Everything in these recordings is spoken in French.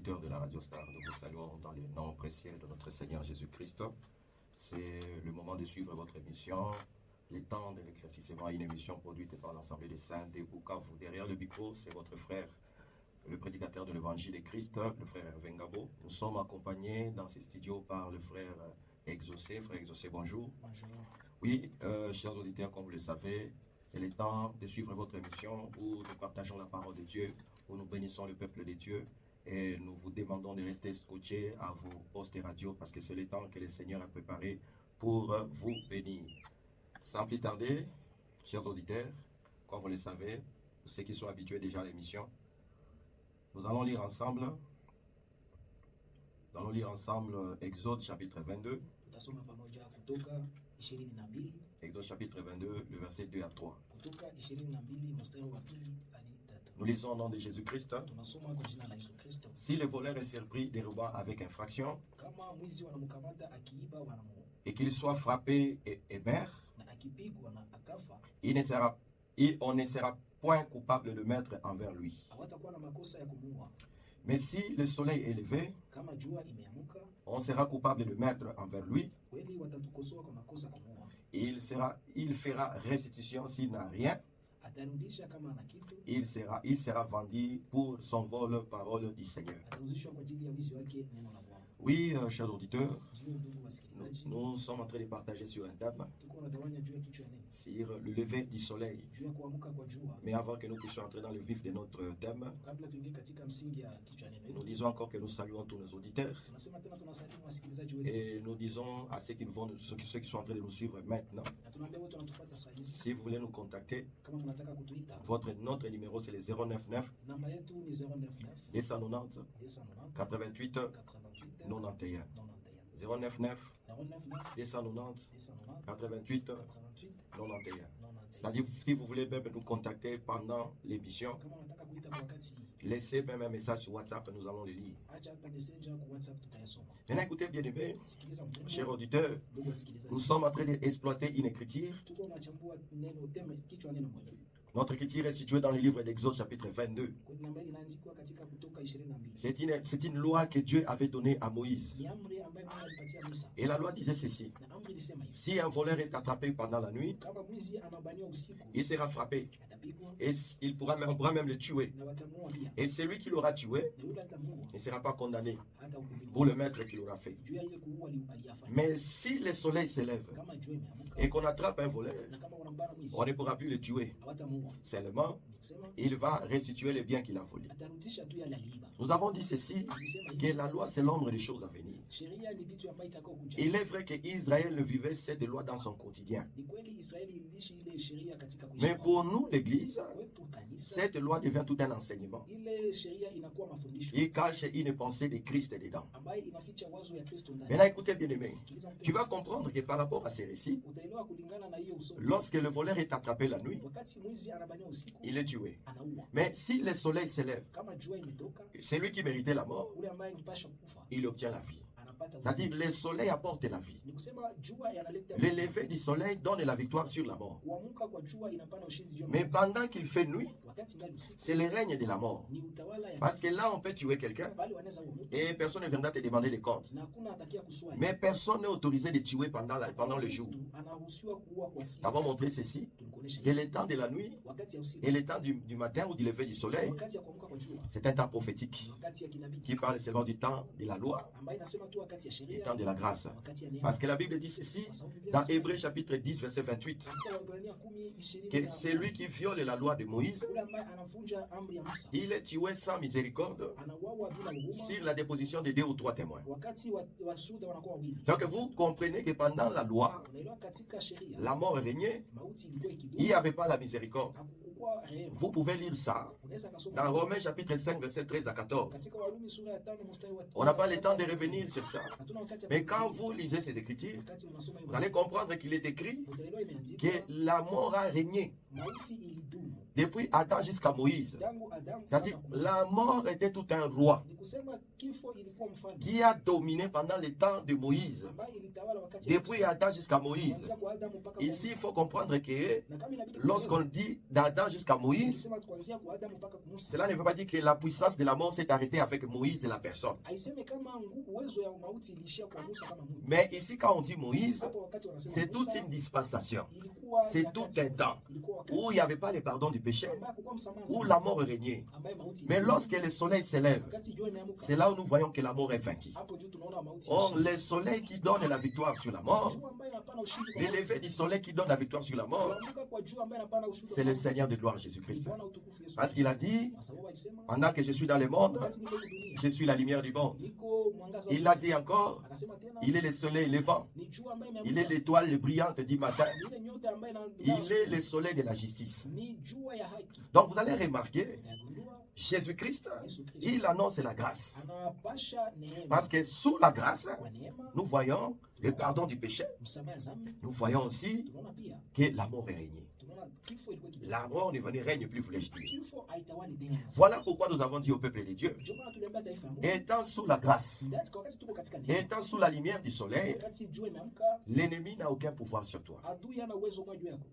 auditeurs de la Radio Star, nous vous saluons dans le nom précieux de notre Seigneur Jésus-Christ. C'est le moment de suivre votre émission, les temps de l'éclaircissement, une émission produite par l'Assemblée des Saints de Bukavu. Derrière le micro, c'est votre frère, le prédicateur de l'Évangile de Christ, le frère Hervé Ngabo. Nous sommes accompagnés dans ces studios par le frère Exaucé. Frère Exaucé, bonjour. Bonjour. Oui, chers auditeurs, comme vous le savez, c'est le temps de suivre votre émission où nous partageons la parole de Dieu, où nous bénissons le peuple de Dieu et nous vous demandons de rester scotchés à vos postes radio parce que c'est le temps que le Seigneur a préparé pour vous bénir. Sans plus tarder, chers auditeurs, comme vous le savez, ceux qui sont habitués déjà à l'émission, nous allons lire ensemble Exode chapitre 22. Tutasoma pamoja Kutoka 22. Exode chapitre 22, le verset 2 à 3. Kutoka 22 mstari wa 2 hadi 3. Nous lisons au nom de Jésus-Christ. Tunasoma kwa jina la Yesu Kristo. Si le voleur est surpris dérobant avec infraction Kama mwizi wanamkamata akiiba wanamu et qu'il soit frappé et meurt, na akipigwa na akafa, on ne sera point coupable de le mettre envers lui. hawatakuwa na makosa ya kumuua. Mais si le soleil est levé, Kama jua imeamuka, on sera coupable de le mettre envers lui. kweli watatukosoa kwa makosa kumuua. Il fera restitution s'il n'a rien. Atarudisha kama ana kitu, Il sera vendu pour son vol, parole du Seigneur. atauzishwa kwa ajili ya wizi wake, neno la Bwana. Oui, chers auditeurs, Ndio ndugu wasikilizaji, nous sommes en train de partager sur un thème, tuko nagawanya juu ya kichwa neno, sur le lever du soleil. juu ya kuamuka kwa jua. Mais avant que nous puissions entrer dans le vif de notre thème, Kabla tuingie katika msingi ya kichwa neno nous hili, disons encore que nous saluons tous nos auditeurs tunasema tena tunasalimu wasikilizaji wetu, et nous disons à ceux qui sont en train de nous suivre maintenant, na tunaambia wote wanatufuata saa hizi, si vous voulez nous contacter, kama mnataka kutuita, notre numéro c'est le 099 namba yetu ni 099 290 290 88 88 91. 91 099 099 290 290 88 88 91. 91. C'est-à-dire, si vous voulez même nous contacter pendant l'émission, Kama unataka kuita kwa wakati hii, laissez même un message sur WhatsApp, nous allons le lire. acha hata messenger kwa WhatsApp, tutayasoma. Maintenant, écoutez bien aimés, Sikiliza mpendwa, chers auditeurs, ndugu wasikilizaji, nous sommes en train d'exploiter une écriture. tuko tunachambua neno teme, kichwa neno moja. Notre écriture est située dans le livre d'Exode chapitre 22. Kwa namba hii inaandikwa katika Kutoka 22. C'est une loi que Dieu avait donnée à Moïse. Ni amri ambayo Mungu alipatia Musa. Et la loi disait ceci: Na amri ilisema hivi: si un voleur est attrapé pendant la nuit, kama mwizi anabaniwa usiku, il sera frappé atapigwa et on pourra même le tuer. na watamuua pia. Et celui qui l'aura tué Na yule atamuua ne sera pas condamné hata hukumiwa pour le maître qui l'aura fait. juu ya ile kuua aliyafanya. Mais si le soleil s'élève Kama jua imeamuka et qu'on attrape un voleur, na kama unambana mwizi, on ne pourra plus le tuer. hawatamuua. Seulement, Ni kusema il va restituer les biens qu'il a volés. atarudisha tu yale aliiba. Nous avons dit ceci, Nilisema que hivi, la loi c'est l'ombre des choses à venir. sheria ni vitu ambayo itakao kuja. Il est vrai que Israël vivait cette loi dans son quotidien. Ni kweli Israeli iliishi ile sheria katika kuishi. Mais pour nous, l'Église, kwetu kanisa, cette loi devient tout un enseignement. ile sheria inakuwa mafundisho Il cache une pensée de Christ dedans. ambayo inaficha wazo ya Kristo ndani. Maintenant, écoutez bien aimé, Sikiliza mpendwa, tu vas comprendre que par rapport à ces récits, utaelewa kulingana na hiyo usomi. lorsque le voleur est attrapé la nuit, Wakati mwizi anabaniwa usiku, il est tué. anaua. Mais si le soleil s'élève, Kama jua imetoka, celui qui méritait la mort, ule ambaye angepasha kufa il obtient la vie. anapata C'est-à-dire, uzima. le soleil apporte la vie. Ni kusema jua yanaleta Le uzima. lever du soleil donne la victoire sur la mort. Kuamuka kwa jua inapana ushindi juu ya Mais mauti. pendant qu'il fait nuit, Wakati ngali usiku, c'est le règne de la mort. ni utawala ya Parce que là, on peut tuer quelqu'un bali wanaweza uamuka et personne ne viendra te demander des comptes. na hakuna atakia kuswali. Mais personne n'est autorisé de tuer pendant le jour. Mtu anaruhusiwa kuua kwa siku. Nous avons montré ceci, Tulikuonesha que hivi. le temps de la nuit Wakati ya usiku, et le temps du matin ou du lever du soleil, wakati ya kuamuka kwa jua, c'est un temps prophétique wakati ya kinabii, qui parle seulement du temps de la loi ambayo inasema tu wakati ya et du sheria, temps de la grâce. wakati ya neema. Parce que la Bible dit ceci Kwa sababu Biblia dans inasema Hébreux chapitre 10, verset 28, katika Waebrania 10:20, que celui qui viole la loi de Moïse, yule ambaye anavunja amri ya Musa il est tué sans miséricorde anauawa bila huruma sur la déposition de 2 ou 3 témoins. wakati washuhuda wanakuwa wawili. Donc vous comprenez que pendant la loi, Unaelewa, katika sheria la mort régnait, mauti ilikuwa il ikidumu, n'y avait pas la miséricorde. hakukuwa rehema. Vous pouvez lire ça Unaweza kasoma dans Romains chapitre 5, verset 13 à 14. katika Warumi sura ya 5 mstari wa On n'a pas le temps de revenir sur ça. Hatuna wakati ya Mais quand kurudia. vous lisez ces écritures, Wakati mnasoma hiyo vous allez comprendre qu'il est écrit utaelewa imeandikwa que la mort a régné mauti ilidumu depuis Adam jusqu'à Moïse. tangu Adamu C'est-à-dire, mpaka Musa. la mort était tout un roi Ni kusema kifo ilikuwa mfalme qui a dominé pendant le temps de Moïse. ambaye ilitawala wakati ya Depuis Musa. Adam jusqu'à Moïse. Kuanzia kwa Adamu mpaka kwa Ici, il Musa. faut comprendre que Na kama inabidi lorsqu'on dit d'Adam jusqu'à Moïse, kusema kuanzia kwa Adamu mpaka mpaka Musa. Cela ne veut pas dire que la puissance de la mort s'est arrêtée avec Moïse et la personne. Haiseme kama uwezo ya mauti ilishia kwa Musa kama mtu. Mais ici, quand on dit Moïse, Hapo wakati wanasema c'est toute Musa, une dispensation. ilikuwa C'est nyakati, tout un temps ilikuwa wakati où il n'y avait pas le pardon du péché, ambaye hakukuwa msamaha où sana, la mort régnait. ambaye mauti Mais ilikuwa. lorsque le soleil s'élève, Wakati jua imeamuka, c'est là où nous voyons que la mort est vaincue. hapo juu tunaona mauti Or, ilishia. le soleil qui donne la victoire sur la mort, Jua ambaye inapana ushindi kwa le mauti, lever du soleil qui donne la victoire sur la mort, kuamuka kwa jua ambaye inapana ushindi kwa c'est le mauti, Seigneur de gloire ni Jésus-Christ. Bwana utukufu Yesu. Parce qu'il a dit, Kwa sababu alisema, pendant que je suis dans le monde, wakati niko dunia, je suis la lumière du monde. niko mwangaza wa Il l'a dunia. dit encore, Akasema tena, il est le soleil levant, ni jua ambaye il est imeamuka, l'étoile brillante du matin, ni ile nyota ambaye il est le soleil de la justice. ni jua ya haki. Donc vous allez remarquer, Utagundua Jésus-Christ, Yesu Kristo il annonce la grâce. anawapasha neema. Parce que sous la grâce, Kwa neema, nous voyons le pardon du péché. msamaha dhambi, Nous voyons aussi tunaona pia, que la mort est régnée. tunaona kifo ilikuwa kidogo. La mort ne règne plus, voulais-je dire. Kifo haitawali tena. Voilà pourquoi nous avons dit au peuple de Dieu, Ndio maana tuliambia taifa la Mungu, étant sous la grâce, kwa wakati tuko katika neema, étant sous la lumière du soleil, wakati jua imeamka, l'ennemi n'a aucun pouvoir sur toi. adui hana uwezo kwa juu yako.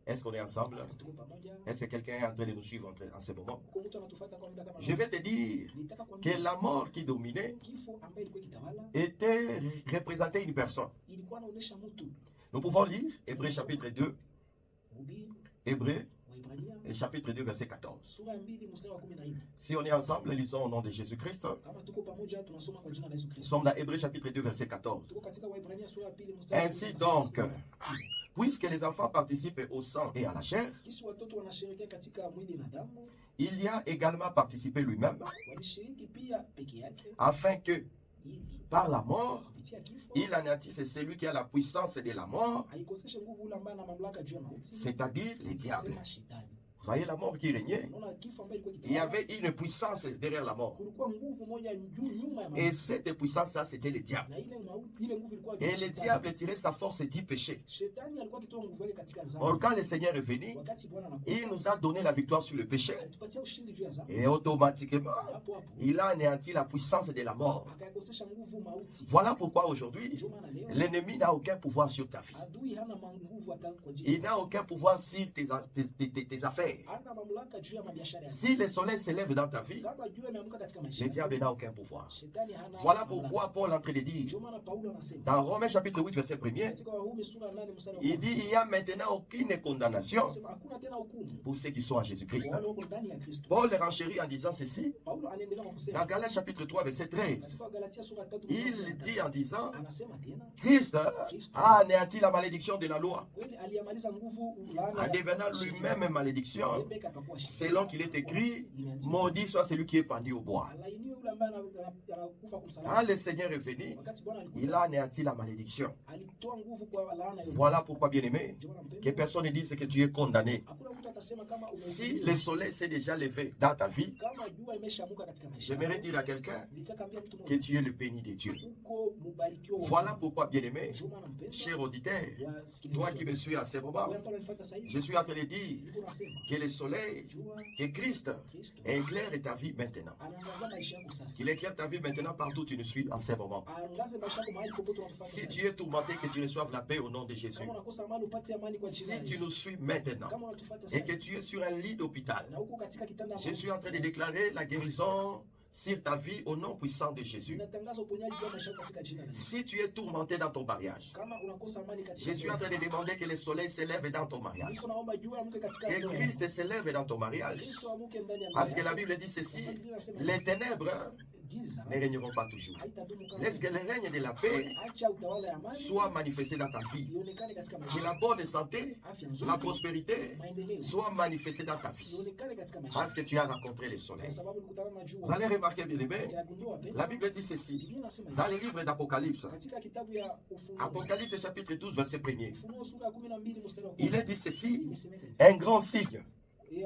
Est-ce qu'on est ensemble? Tuko pamoja. Est-ce que quelqu'un est en train de nous suivre en ce moment? Kwa mtu anatufuata kwa muda kama Je vais te dire nitaka que kuambia la mort qui dominait kifo ambaye ilikuwa kitawala était représentée une personne. ilikuwa inaonyesha mtu. Nous pouvons lire Hébreux chapitre 2, Mhubiri Hébreux Waibrania chapitre 2 verset 14. sura ya 2 mstari wa 14. Si on est ensemble, lisons au nom de Jésus-Christ. Kama tuko pamoja tunasoma kwa jina la Yesu Nous Kristo. sommes dans Hébreux chapitre 2 verset 14. Tuko katika Waibrania sura ya 2 mstari wa Ainsi 14. donc, puisque les enfants participent au sang et à la chair, Kisi watoto wanashirikia katika mwili na damu, il y a également participé lui-même, walishiriki pia peke yake afin que, ili par la mort, kupitia kifo il anéantisse celui qui a la puissance de la mort, haikoseshe nguvu ule ambaye ana mamlaka juu ya mauti, c'est-à-dire les diables. sema shetani. Vous voyez la mort qui régnait? Unaona kifo ambaye ilikuwa Il y kitawala, avait une puissance derrière la mort. kulikuwa nguvu moja juu nyuma ya Et mauti, cette puissance-là, c'était le diable. na ile mauti, ile nguvu ilikuwa juu Et ya le shetani. diable tirait sa force du péché. Shetani alikuwa akitoa nguvu yake katika Or, dhambi. quand le Seigneur est venu, Wakati Bwana anakuja, il nous a donné la victoire sur le péché. alitupatia ushindi juu ya dhambi. Et automatiquement, Hapo hapo il a anéanti la puissance de la mort. akakosesha nguvu mauti. Voilà pourquoi aujourd'hui, Ndio maana leo l'ennemi n'a aucun pouvoir sur ta vie. adui hana nguvu hata kwa Il jina. n'a aucun pouvoir sur tes affaires. Hana mamlaka juu ya mabiashara yako. Si le soleil s'élève dans ta vie, Kama jua imeamka katika maisha le yako, diable n'a aucun pouvoir. shetani hana Voilà mamlaka. pourquoi Paul est en train de dire, Ndio maana Paulo anasema dans Romains chapitre 8, verset 1er, katika Warumi sura ya 8 mstari wa il 1, dit, il n'y a maintenant aucune condamnation anasema hakuna tena hukumu pour ceux qui sont en Jésus-Christ. kwa wale wako ndani ya Kristo. Paul renchérit en disant ceci, Paulo anaendelea kwa dans kusema Galates chapitre 3, verset 13. katika Galatia sura ya 3 mstari wa Il 13, dit en disant, anasema tena Christ a anéanti la malédiction de la loi, kweli aliyamaliza nguvu laana en ya devenant sheria. lui-même malédiction, Yeye peke akakuwa sheria. selon qu'il est écrit, Imeandikwa, maudit soit celui qui est pendu au bois. alainiwe yule ambaye anakufa kwa Quand msalaba. le Seigneur est venu, Wakati Bwana il alikuja, a anéanti la malédiction. alitoa nguvu kwa laana yote. Voilà pourquoi, bien-aimé, Ndio maana que mpendwa, personne ne dise que tu es condamné. hakuna mtu atasema kama Si umehukumiwa. le soleil s'est déjà levé dans ta vie, Kama jua imeshamuka katika maisha j'aimerais yako, dire à quelqu'un nitaka ambia mtu que mmoja, tu es le béni de Dieu. uko mbarikiwa wa Voilà Mungu. pourquoi, bien-aimé, Ndio maana mpendwa, cher auditeur, wasikilizaji toi qui me wangu, suis à ce moment, wewe ambao unanifuata sasa hivi, je suis en train de dire niko nasema que le soleil, jua que Christ Kristo éclaire ta vie maintenant. anaangaza maisha yako sasa. Il éclaire ta vie maintenant partout où tu nous suis en ce moment. Aangaze maisha yako mahali popote unatufuata Si sasa tu hivi. es tourmenté, que tu reçoives la paix au nom de Jésus. Kama unakosa amani upate amani kwa jina la Si tu Yesu. nous suis maintenant Kama unatufuata et sasa que hivi, tu es sur un lit d'hôpital, na uko katika kitanda je suis en train de déclarer la guérison sur ta vie au nom puissant de Jésus. Ninatangaza uponyaji kwa maisha yako katika jina la Yesu. Si tu es tourmenté dans ton mariage, Kama unakosa amani katika je suis en train de demander que le soleil s'élève dans ton mariage. niko naomba jua amke katika Que ndoa. Christ s'élève dans ton mariage. Kristo amuke ndani ya Parce que ndoa. la Bible dit Kwa ceci, sababu Biblia inasema les ténèbres giza ne régneront pas toujours. haitadumu kama Laisse que le règne de la paix acha utawala ya amani soit manifesté dans ta vie. ionekane katika Que maisha la yako. bonne santé, Afya la nzuri, prospérité maendeleo soit manifestée dans ta vie. ionekane katika maisha Parce yako. que tu as rencontré le soleil. Kwa sababu ulikutana na Vous jua. allez remarquer, bien aimé, Utagundua wapendwa, la Bible dit ceci. Biblia inasema Dans hivi, le livre d'Apocalypse, katika kitabu ya Ufunuo, Apocalypse chapitre 12, verset 1er, Ufunuo sura ya 12 mstari wa il 10, est dit ceci, imesemeka hivi, un grand signe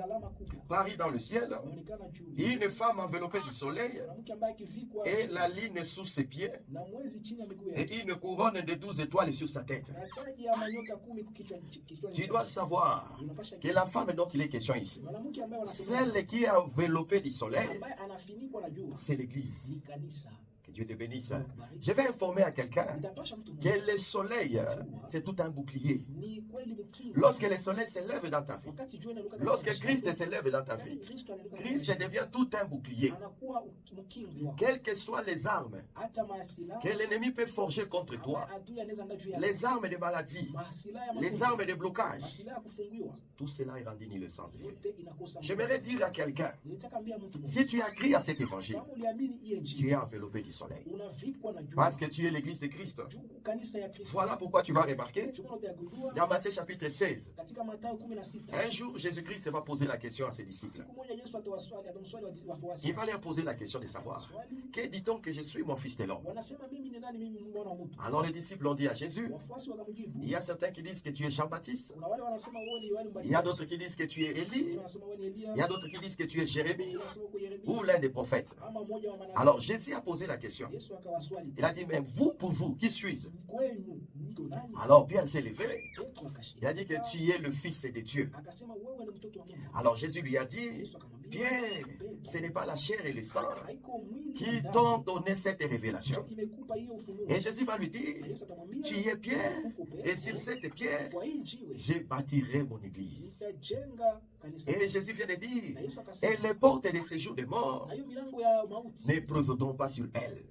alama kubwa parit dans le ciel, inaonekana juu, une femme enveloppée du soleil mwanamke ambaye akivikwa et la lune sous ses pieds na mwezi chini ya miguu et yake une couronne de 12 étoiles sur sa tête. na taji ya manyota 10 kichwani Tu chake. dois savoir Unapasha que la femme dont il est question ici, mwanamke ambaye wanasema celle qui est enveloppée du soleil, ambaye anafinikwa na jua c'est l'Église. ni kanisa. Que Dieu te bénisse. Bariki. Je vais informer à quelqu'un Nitapasha mtu que mmoja. le soleil, c'est tout un bouclier. Ni kweli mkingo. Lorsque le soleil s'élève dans ta vie, Wakati jua inaruka katika lorsque maisha Christ yako, s'élève dans ta wakati vie, Kristo anaruka katika Christ maisha yako, devient tout un bouclier. anakuwa mkingo wako. Quelles que soient les armes Hata masilaha que l'ennemi peut forger contre toi, ambayo adui anaweza anda juu yako. les armes de maladie, Masilaha ya les magonjwa, armes de blocage, masilaha ya kufungiwa, tout cela est rendu nul sans effet. yote inakosa. J'aimerais dire à quelqu'un, Nitaka ambia mtu mmoja, si tu as crié à cet évangile, kama uliamini hii tu injili, es enveloppé du soleil. unavikwa na jua. Parce que tu es l'église de Christ. Juu kanisa ya Kristo. Voilà pourquoi tu vas remarquer, Chukua utagundua dans Matthieu chapitre 16, katika Mathayo 16. un jour, Jésus-Christ va poser la question à ses disciples. Siku moja Yesu atamswali wafuasi. Il va leur poser la question de savoir, Swali, que dit-on que je suis mon fils de l'homme? wanasema mimi ni nani? Mimi ni mwana wa mtu. Alors les disciples ont dit à Jésus, Wafuasi wakamjibu, il y a certains qui disent que tu es Jean-Baptiste, kuna wale wanasema wewe ni Yohana il y a Mbatizaji, d'autres qui disent que tu es Élie, wengine wanasema wewe ni Elia, il y a d'autres qui disent que tu es Jérémie wengine wanasema uko Yeremia, ou l'un des prophètes. ama mmoja wa manabii. Alors Jésus a posé la question. Yesu akawaswali, Il a dit, mais vous, pour vous, qui suis-je? kwenu niko nani? Alors Pierre s'est levé, Petro akashika. il a dit que tu es le fils de Dieu. Akasema wewe ni mtoto wa Mungu. Alors Jésus lui a dit, Yesu akamwambia, Pierre, ce n'est pas la chair et le sang haiko mwili qui na damu t'ont donné cette révélation. ndio imekupa hiyo ufunuo. Et Jésus va lui dire, Na Yesu atamwambia, tu es Pierre, uko et sur Petro, cette pierre, kwa hii jiwe je bâtirai mon église. nitajenga kanisa. Et Jésus vient de dire, Na Yesu et akasema, les portes des séjours des morts na hiyo milango ya mauti n'épreuveront pas sur elles.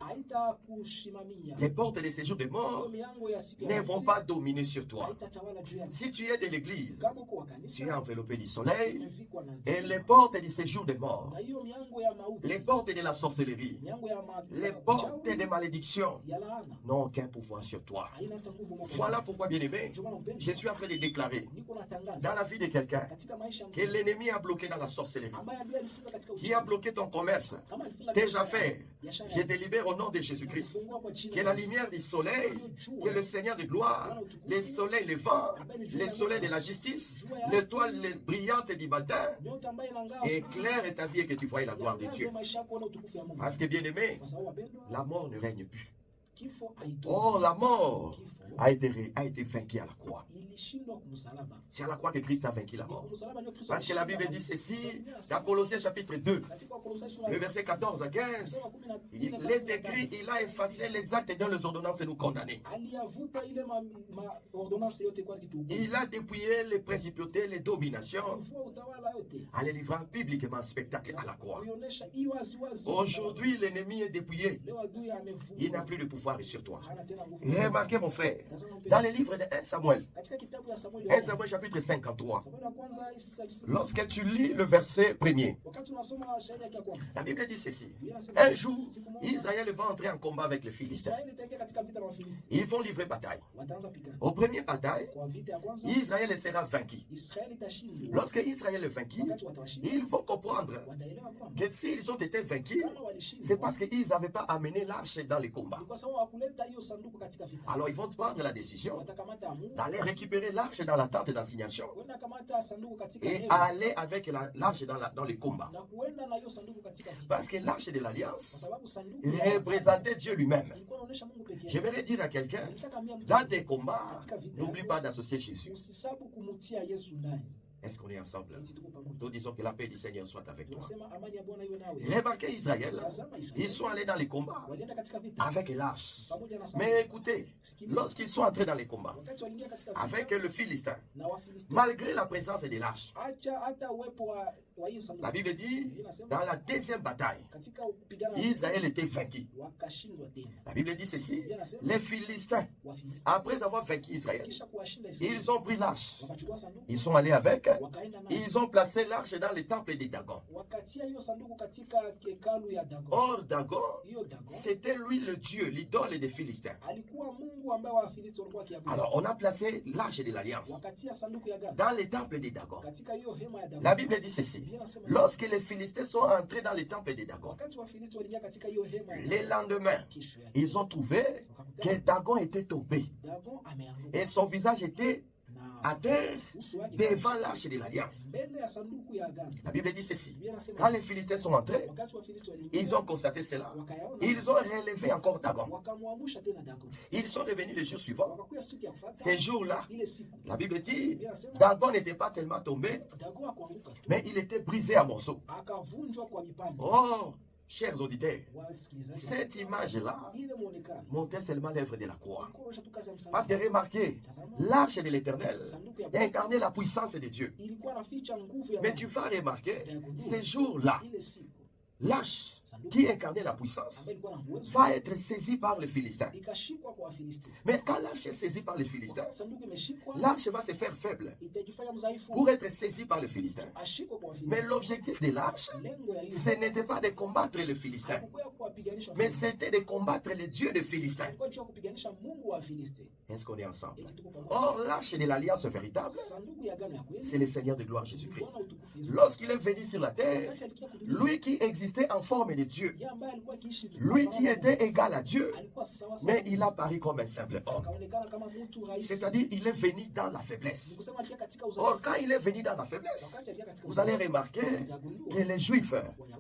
haitakushimamia. Les portes des séjours des Hiyo morts milango ya siku ya ne vont mauti pas dominer sur toi. haitatawala juu yako. Si tu es de l'église, Kama uko wa tu es kanisa, enveloppé du soleil, umevikwa na et jua. les portes du séjour des morts, Na hiyo milango ya mauti, les portes de la sorcellerie, milango ya les ya portes uchawi, des malédictions ya laana n'ont aucun pouvoir sur toi. haina hata nguvu moja. Voilà pourquoi, bien-aimé, Ndio maana upendo, je suis en train de déclarer niko dans natangaza la vie de quelqu'un katika maisha ya que mtu l'ennemi a bloqué dans la sorcellerie, ambaye adui alifunga katika qui a uchawi, bloqué ton commerce, kama alifunga tes biashara affaires. biashara Je te libère au nom de Jésus-Christ. Nafungua kwa jina Que la la Yesu. lumière du soleil, que le Seigneur de gloire, le soleil levant, le soleil de la justice, l'étoile brillante du matin, Nyota ambayo inang'aa éclaire ta vie et que tu voies la gloire de iangaze Dieu. maisha yako na utukufu ya Mungu. Parce que bien aimé, Kwa sababu wapendwa, la mort ne règne plus. kifo haidhuru. Or, la mort Kifo a été vaincue à la croix. ilishindwa kumsalaba. C'est à la croix que Christ a vaincu la Ni mort. kumsalaba ndio Kristo Parce que la alishinda Bible dit mauti. ceci, Biblia dans inasema Colossiens chapitre 2, katika Wakolosai sura le ya verset 14 à 15, mstari wa 14 il mpaka est 15. écrit, il a effacé les actes dans les ordonnances et nous condamner. Aliyavuta ile ordonance yote kwa kitubu. Il a dépouillé les principautés, les dominations, Alivua utawala yote. en les livrant publiquement en spectacle à la croix. Kuionyesha hii wazi wazi. Aujourd'hui, l'ennemi est dépouillé. Leo adui amevuka. Il n'a plus de pouvoir sur toi. Hana tena nguvu. Remarquez, mon frère, Tazama mpendwa. dans le livre de 1 Samuel, Katika kitabu ya Samueli 1 Samuel chapitre 53, Samueli wa kwanza lorsque tu lis le verset premier, wakati unasoma shairi yake ya kwanza. la Bible dit ceci. Biblia inasema, Un jour, siku moja, Israël va entrer en combat avec les Philistins. Israeli itaingia katika vita na Wafilisti. Ils vont livrer bataille. Wataanza pigana. Au premier bataille, Kwa vita ya kwanza, Israël sera vaincu. Israeli itashindwa. Lorsque Israël est vaincu, Wakati watawashinda, ils vont comprendre wataelewa kwamba que s'ils ont été vaincus, kama walishindwa, c'est parce qu'ils n'avaient pas amené l'arche dans les combats. ni kwa sababu hawakuleta hiyo sanduku katika vita. Alors ils vont prendre la décision Watakamata Mungu, d'aller récupérer l'arche dans la tente d'assignation kwenda kamata sanduku katika et hema, aller avec l'arche dans les combats. na kuenda na hiyo sanduku katika vita. Parce que l'arche de Kwa l'alliance sababu sanduku ya représentait Dieu lui-même. ilikuwa inaonyesha Mungu pekee. J'aimerais dire à quelqu'un, Nilitaka ambia mtu, dans tes combats, n'oublie pas d'associer Jésus. usisabu kumutia Yesu ndani. Est-ce qu'on est ensemble? Eti tuko pamoja. Nous disons que la paix du Seigneur soit avec toi. Tunasema amani ya Bwana iwe nawe. Remarquez Israël, Tazama ils Israeli. sont allés dans les combats Walienda katika vita avec l'arche. pamoja na Mais sanduku. écoutez, Sikiliza. lorsqu'ils sont entrés dans les combats Wakati waliingia katika vita avec le Philistin, na Wafilisti, malgré la présence de l'arche, acha hata uwepo wa hiyo sanduku. la Bible dit, dans la deuxième bataille, Katika kupigana Israël était vaincu. wakashindwa tena. La Bible dit ceci, Biblia inasema les Philistins, Wafilisti après avoir vaincu Israël, kisha kuwashinda Israeli, ils ont pris l'arche. wakachukua sanduku, Ils sont allés avec, wakaenda nayo, ils ont placé l'arche dans le temple de Dagon. wakatia hiyo sanduku katika hekalu ya Dagon. Or, Dagon, Hiyo Dagon c'était lui le Dieu, l'idole des Philistins. alikuwa Mungu ambaye Wafilisti walikuwa wakiabudu. Alors, on a placé l'arche de l'Alliance Wakatia sanduku ya agano dans le temple de Dagon. katika hiyo hema ya Dagon. La Bible dit ceci, Biblia inasema lorsque les Philistins sont entrés dans le temple de Dagon, wakati Wafilisti waliingia katika hiyo hema ya le Dagon, lendemain, kesho yake ils ont trouvé que wakakutana Dagon était tombé Dagon ameanguka et son visage était na à terre uso wake devant l'arche de l'Alliance. mbele ya sanduku ya agano. La Bible dit ceci, Biblia inasema quand les Philistins sont entrés, wakati Wafilisti waliingia ils ont constaté cela. wakayaona, Ils ont relevé encore Dagon. wakamwamsha tena Dagon. Ils sont revenus le jour suivant. Wakakuya siku ya kufuata, Ces jours-là, ile siku la Bible dit, Biblia inasema Dagon n'était pas tellement tombé, Dagon akuanguka tu, mais il était brisé à morceaux. akavunjwa kwa vipande. Or, Chers auditeurs, wasikilizaji, cette image-là ile muonekano montrait seulement l'œuvre de la croix. kuonyesha tu kazi ya Parce que msalaba. remarquez, Tazama, l'arche de l'éternel sanduku ya Bwana incarnait la puissance de Dieu. ilikuwa naficha nguvu ya Mais Mungu. tu vas remarquer, Utagundua, ces jours-là, ile siku l'arche sanduku qui incarnait la puissance ambayo ilikuwa na uwezo va être saisie par les Philistins. ikashikwa kwa Wafilisti. Mais quand l'arche est saisie par les Philistins, Wakati sanduku imeshikwa, l'arche va se faire faible itajifanya mdhaifu, pour être saisie par les Philistins. ashikwe kwa Mais Wafilisti. l'objectif de l'arche, Lengo ya hiyo ce n'était pas de combattre les Philistins, hakukuwa kuwapiganisha mais Wafilisti. c'était de combattre les dieux des Philistins. Ilikuwa juu ya kupiganisha Mungu wa Wafilisti. Est-ce qu'on est ensemble? Eti tuko pamoja. Or, l'arche de l'alliance véritable, Sanduku ya agano ya kweli c'est le Seigneur de gloire Jésus-Christ. Bwana utukufu Yesu. Lorsqu'il est venu sur la terre, Wakati alikuja kudunia, lui qui existait en forme de Dieu, yeye ambaye alikuwa akiishi lui kwa qui mfano wa était égal à Dieu, Mungu, alikuwa sawa sawa mais na il Mungu. a paru comme un simple homme. Akaonekana kama mtu rahisi. C'est-à-dire, il est venu dans la faiblesse. Ni kusema alikuwa katika Or, udhaifu. quand il est venu dans la faiblesse, Wakati alikuwa katika vous allez udhaifu, remarquer utagundua que les Juifs,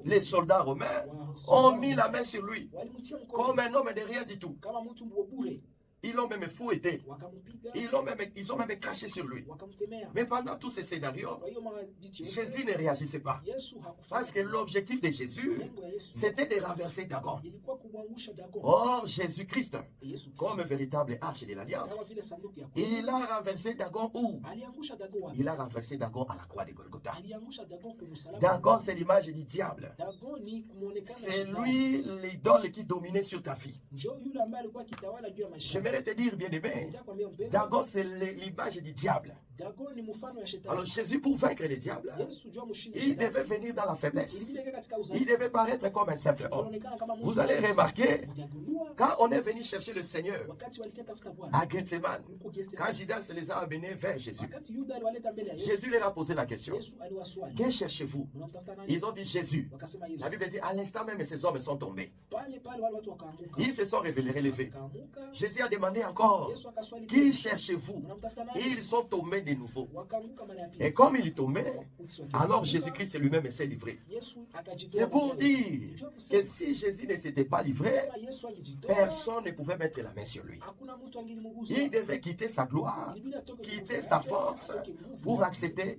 les soldats romains, ont mis la main sur lui walimtia mkono comme un homme de rien du tout. kama mtu mbobure, Ils l'ont même fouetté. wakampiga, Ils ont même craché sur lui. wakamtemea. Mais pendant tous ces scénarios, Kwa hiyo majitu yote, Jésus ne réagissait pas. Yesu hakufanya. Parce que l'objectif de Jésus, Lengo ya Yesu c'était de renverser Dagon. ilikuwa kumwangusha Dagon. Or, Jésus-Christ, Yesu comme véritable arche de kama l'Alliance, vile sanduku ya kweli, il a renversé Dagon où? aliangusha Dagon wapi? Il a renversé Dagon à la croix de Golgotha. Aliangusha Dagon kwa msalaba. Dagon, c'est l'image du diable. Dagon ni kumuonekana C'est shetani. lui l'idole qui dominait sur ta vie. Njoo yule ambaye alikuwa akitawala juu ya maisha. J'aimerais te dire, bien aimé, Nataka kuambia mpendwa, Dagon, c'est l'image du diable. Dagon ni mfano wa shetani. Alors, Jésus, pour vaincre le diable, Yesu jua mshindi il shetani. devait venir dans la faiblesse. Ilibidi akae katika Il udhaifu. devait paraître comme un simple homme. Anaonekana kama mtu Vous allez rahisi. remarquer, Utagundua quand on est venu chercher le Seigneur wakati walikia tafuta Bwana. à Gethsemane, Huko Gethsemane. quand Judas les a amenés vers Jésus, Wakati Yuda aliwaleta mbele ya Yesu. Jésus leur a posé la question, Yesu aliwaswali. que cherchez-vous? Mnamtafuta nani? Ils ont dit Jésus. Wakasema Yesu. La Bible dit, à l'instant même, ces hommes sont tombés. Pale pale wale watu wakaanguka. Ils se sont relevés. Wakaamuka. Jésus a demandé encore, Yesu akaswali. qui cherchez-vous? Mnamtafuta Et nani? ils sont tombés de nouveau. Wakaanguka mara ya Et pili. comme il tombait, Yesu alors akaanguka. Jésus-Christ lui-même s'est livré. Yesu akajitoa C'est pour mbele. dire Njoo que kusema, si Jésus ne s'était pas livré, kama Yesu angejitoa, personne ne pouvait mettre la main sur lui. hakuna mtu angelimgusa. Il devait quitter sa gloire, Ilibidi atoke quitter nguvu sa yake, force atoke nguvu pour yake, accepter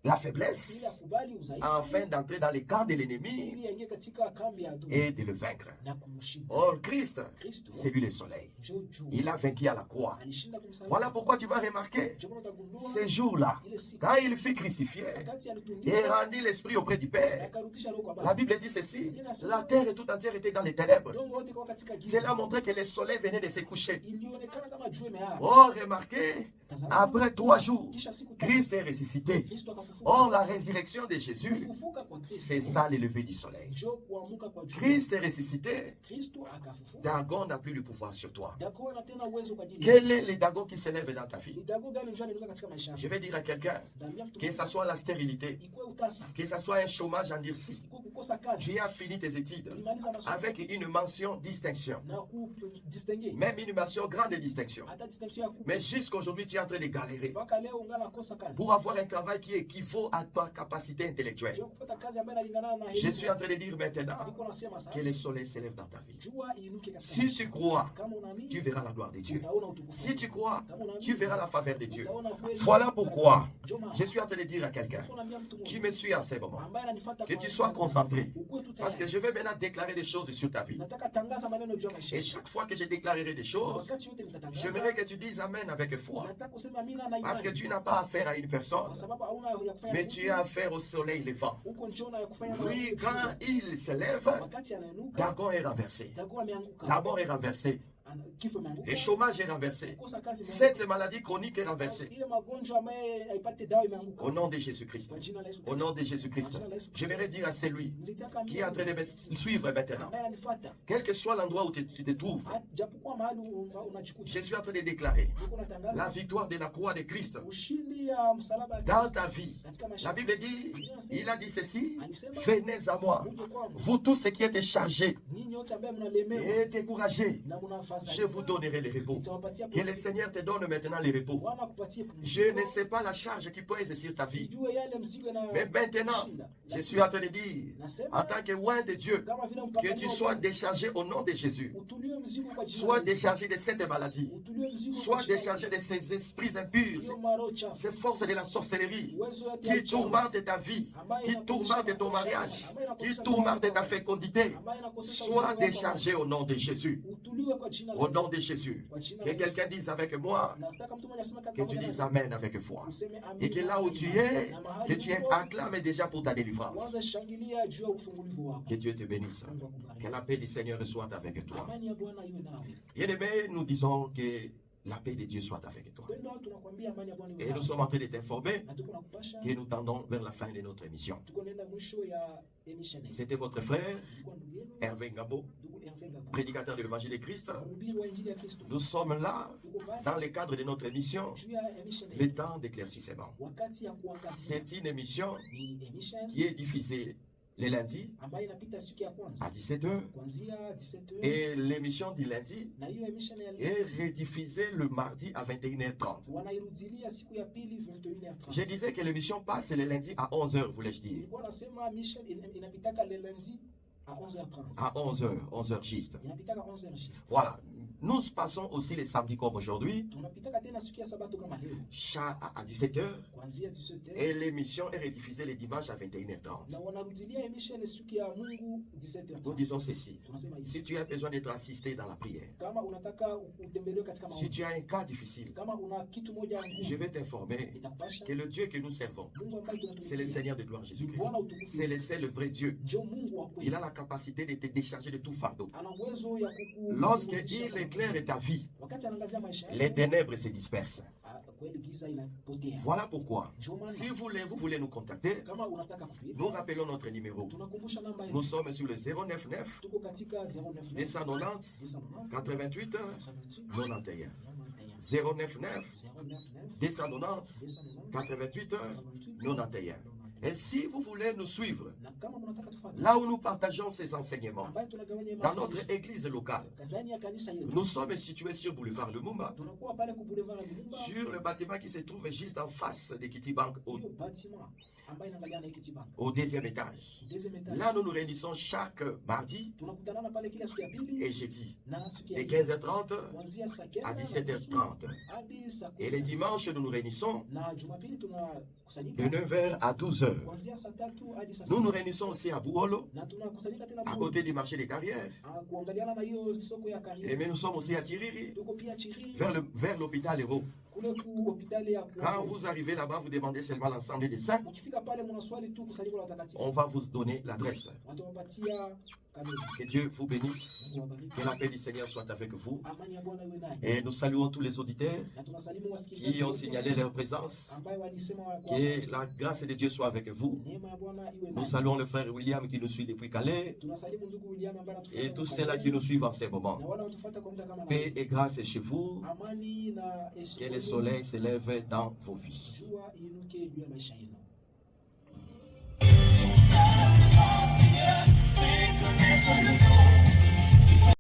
la ili faiblesse, akubali udhaifu, afin d'entrer dans les camps de l'ennemi ili aingie katika kambi ya adui et de le vaincre. na kumshinda. Or, Christ, Kristo c'est lui le soleil. njoo juu. Il a vaincu à la croix. Alishinda kumsalaba. Voilà pourquoi tu vas remarquer, Ndio maana utagundua ces jours-là, ile siku quand il fut crucifié wakati et alitundikwa rendit l'esprit auprès du Père, akarudisha roho kwa la Baba. Bible dit ceci, la terre et tout entière était dans les ténèbres. Dongo wote kwa katika Cela giza. montrait que le soleil venait de se coucher. Ilionekana kama jua imeng'aa. Or, remarquez, Tazama, après 3 jours, kisha siku tatu, Christ est ressuscité. Kristo akafufuka. Or, la résurrection de Jésus, Kufufuka kwa Kristo c'est ça le lever du soleil. njoo kuamuka kwa jua. Christ est ressuscité. Kristo akafufuka. Dagon n'a plus le pouvoir sur toi. Dagon ana tena uwezo kwa ajili. Quel est le Dagon qui s'élève dans ta Ni vie? Dagon gani njoo anainuka katika maisha yako? Je vais dire à quelqu'un, Ndambia mtu que ce soit la stérilité, ikuwe utasa, que ce soit un chômage endurci, ikuwe kukosa kazi, tu as fini tes études ulimaliza masomo avec une mention distinction, na kudistingue. même une mention grande distinction. Hata distinction ya kubwa. Mais jusqu'aujourd'hui, tu es en train de galérer Mpaka leo ungana nakosa kazi. pour avoir un travail qui équivaut à ta capacité intellectuelle. Njoo kupata kazi ambayo inalingana na Je elimu. suis en train de dire maintenant Niko nasema sasa. que le soleil s'élève dans ta vie. Jua iinuke katika Si maisha. tu crois, Kama unaamini, tu verras la gloire de Dieu. utaona utukufu. Si tu crois, Kama unaamini, tu verras la faveur de Dieu. utaona kweli. Voilà pourquoi Njoo maana. je suis en train de dire à quelqu'un Niko naambia mtu qui mmoja me suit en ce moment ambaye ananifuata que kwa tu sois wakati. concentré. Ukuwe tu Parce que tayari. je vais maintenant déclarer des choses sur ta vie. Nataka tangaza maneno juu ya maisha Et yako. chaque fois que je déclarerai des Na choses, wakati wote nitatangaza. j'aimerais que tu dises Amen avec foi. Nataka kusema amina na Parce que imani. tu n'as pas affaire à une personne, Kwa sababu hauna ya kufanya mais na tu mtu. as affaire au soleil levant. Uko njoo na ya kufanya na Lui, mtu. quand il s'élève, Wakati anainuka, Dagon est renversé. Dagon ameanguka. La mort est renversée. Kifo imeanguka. Le chômage est renversé. Kukosa kazi imeanguka. Cette maladie chronique est renversée. Ile magonjwa ambaye haipati dawa imeanguka. Au nom de Jésus-Christ. Kwa jina la Yesu Au Kristo. nom de Jésus-Christ. Je vais dire à celui Nilitaka qui est en train de me suivre maintenant, ambaye ananifuata. quel que soit l'endroit où tu te trouves, Japokuwa mahali unajikuta. je suis en train de déclarer Niko la natangaza victoire de la croix de Christ ushindi ya msalaba ya dans Kristo ta vie. katika maisha. La Bible dit, il a dit ceci, Alisema, venez à moi, muje kwangu. vous tous ceux qui êtes chargés Ninyi wote ambaye mnalemewa et découragés, na mnafadhaika je vous donnerai le repos. nitawapatia Que le pumziko. Seigneur te donne maintenant le repos. Bwana akupatie Je pumziko. ne sais pas la charge qui pèse sur ta vie. Sijue yale mzigo na Mais maintenant, kushinda. je suis en train de dire, en Nasema tant que loin de Dieu, kama vile que mpaka tu sois déchargé au nom de Jésus. utuliwe mzigo kwa jina Sois la Yesu. déchargé de cette maladie. Utuliwe mzigo kwa Sois jina la déchargé Yesu. de ces esprits impurs, Hiyo maro chafu. ces forces de la sorcellerie Uwezo ya qui uchawi. tourmentent ta vie, qui tourmentent ton mariage, qui tourmentent ta fécondité. Sois déchargé au nom de Jésus. Utuliwe kwa jina la Au nom Yesu. de Jésus. Kwa jina Que la Yesu. quelqu'un dise avec moi, Nataka mtu mmoja aseme que katika tu pamoja dises na Amen avec foi. useme amen Et que là où tu es, que tu acclames déjà pour ta délivrance. Kwanza shangilia juu ya ufungulivu wako. Que Dieu te bénisse. Mungu akubariki. Que la paix du Seigneur soit avec toi. Amani ya Bwana iwe nawe. Bien-aimé, nous disons que la paix de Dieu soit avec toi. Wapendwa, tunakwambia amani ya Bwana iwe Et nous nawe. sommes en train de t'informer Na tuko nakupasha que nous tendons vers la fin de notre émission. tuko nenda mwisho ya emission hii. C'était votre frère, Tulikuwa ndugu yenu Hervé Ngabo, ndugu Hervé Ngabo, prédicateur de l'évangile de Christ. mhubiri wa injili ya Kristo. Nous sommes là, Tuko pale dans le cadre de notre émission, juu ya emission hii. le temps d'éclaircissement. Wakati ya kuangazia C'est une émission ni emission qui est diffusée les lundis ambayo inapita siku ya kwanza à 17h kuanzia 17h et l'émission du lundi na hiyo emission ya est rediffusée le mardi à 21h30. wanairudilia siku ya pili 21h30. Je disais que l'émission passe le lundi à 11h, voulais-je dire. Nilikuwa nasema mission inapitaka le lundi à 11h30. À 11h juste. Inapitaka 11h juste. Voilà. Nous passons aussi les samedis comme aujourd'hui, Tunapitaka tena siku ya sabato kama leo à 17h. kuanzia 17h Et l'émission est rediffusée les dimanches à 21h30. na wanarudilia emission siku ya Mungu Nous 17h30. disons ceci. Tunasema hivi. Si tu as besoin d'être assisté dans la prière, Kama unataka utembelewe katika si maombi, tu as un cas difficile, kama una kitu moja je ngumu, vais t'informer nitakupasha que le Dieu que nous servons, Mungu ambaye c'est le tunatumikia. Seigneur de gloire Ni Jésus-Christ. Bwana utukufu. C'est le seul, le vrai Dieu. Ndio Mungu wa Il kweli. a la capacité de te décharger de tout fardeau. Ana uwezo ya Lorsqu'il éclaire ta vie, wakati anaangazia maisha yako, les ténèbres se dispersent. kweli giza inapotea. Voilà pourquoi, Ndio maana si vous voulez nous contacter, kama unataka kupiga, nous rappelons notre numéro. tunakumbusha namba Nous yetu. sommes sur le 099 Tuko katika 099 290 290 88 88 91. 91 099 099 290 290 88 88 91. Et si vous voulez nous suivre, na kama mnataka tufuate là où nous partageons ces enseignements, ambayo tunagawanya dans notre église locale, ndani ya kanisa yetu, nous sommes situés sur Boulevard Lumumba, tunakuwa pale ku Boulevard Lumumba, sur le bâtiment qui se trouve juste en face de Kitty Bank, hiyo bâtiment ambayo inaangalia na Equity Bank, au deuxième étage. deuxième étage. Là, nous nous réunissons chaque mardi Tunakutanana pale kila siku ya pili et jeudi, na siku de ya 15h30 kuanzia saa kenda à na 17h30. hadi saa Et kumi les na tisa. dimanches, nous nous réunissons Na Jumapili de tunakusanyika 9h à 12h. kuanzia saa tatu hadi saa Nous sita. nous réunissons aussi à Bouolo, Na tunakusanyika tena à côté du marché des carrières. kuangaliana na hiyo soko ya Et Kariere. mais nous sommes aussi à Tiriri, Tuko pia Chiri vers l'hôpital Hérault. kule ku hospitali ya Quand vous arrivez là-bas, vous demandez seulement l'ensemble des saints. Ukifika pale mnaswali tu kusanyiko la watakatifu. On va vous donner l'adresse. Watawapatia kanuni. Que Dieu vous bénisse. Mungu awabariki. Que la paix du Seigneur soit avec vous. Amani ya Bwana iwe nanyi. Et nous saluons tous les auditeurs Na tunasalimu wasikilizaji qui ont wote signalé leur présence. ambayo walisema Que la grâce de Dieu soit avec vous. neema ya Bwana iwe Nous nanyi. saluons le frère William qui nous suit depuis Calais Tunasalimu ndugu William ambaye anatufuata et tous kwa ceux-là karibu. qui nous suivent en ces moments. Na wale wanatufuata kwa muda kama na Paix et grâce chez vous. amani na Que heshima. le soleil se lève dans vos vies. Jua iinuke juu ya maisha yenu. Seigneur, fais connaître le nom.